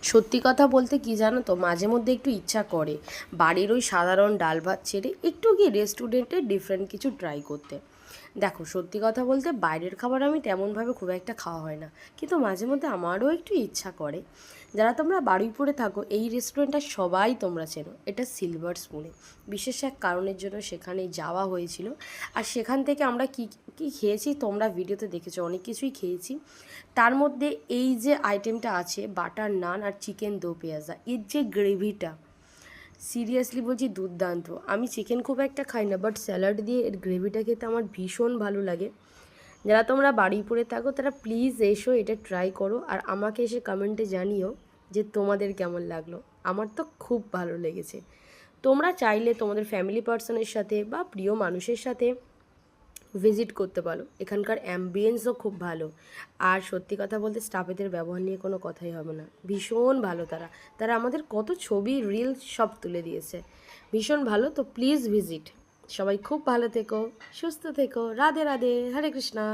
সত্যি কথা বলতে কি জানো তো, মাঝে মধ্যে একটু ইচ্ছা করে বাড়ির ওই সাধারণ ডাল ভাত ছেড়ে একটু কি রেস্টুরেন্টে ডিফারেন্ট কিছু ট্রাই করতে। দেখো, সত্যি কথা বলতে বাইরের খাবার আমি তেমনভাবে খুব একটা খাওয়া হয় না, কিন্তু মাঝে মধ্যে আমারও একটু ইচ্ছা করে। যারা তোমরা বারুইপুরে থাকো, এই রেস্টুরেন্টটা সবাই তোমরা চেনো, এটা সিলভার স্পুনে। বিশেষ এক কারণের জন্য সেখানে যাওয়া হয়েছিল। আর সেখান থেকে আমরা কি কি খেয়েছি তোমরা ভিডিওতে দেখেছো, অনেক কিছুই খেয়েছি। তার মধ্যে এই যে আইটেমটা আছে, বাটার নান আর চিকেন দো পেঁয়াজা, এর যে গ্রেভিটা, সিরিয়াসলি বলছি দুর্দান্ত। আমি চিকেন খুব একটা খাই না, বাট স্যালাড দিয়ে এর গ্রেভিটা খেতে আমার ভীষণ ভালো লাগে। যারা তোমরা বারুইপুরে থাকো তারা প্লিজ এসো, এটা ট্রাই করো, আর আমাকে এসে কমেন্টে জানিও যে তোমাদের কেমন লাগলো। আমার তো খুব ভালো লেগেছে। তোমরা চাইলে তোমাদের ফ্যামিলি পার্সনের সাথে বা প্রিয় মানুষের সাথে ভিজিট করতে পারো। এখানকার অ্যাম্বিয়েন্সও খুব ভালো। আর সত্যি কথা বলতে স্টাফেদের ব্যবহার নিয়ে কোনো কথাই হবে না, ভীষণ ভালো। তারা তারা আমাদের কত ছবি রিল সব তুলে দিয়েছে, ভীষণ ভালো। তো প্লিজ ভিজিট। সবাই খুব ভালো থেকো, সুস্থ থেকো, রাধে রাধে, হরে কৃষ্ণা।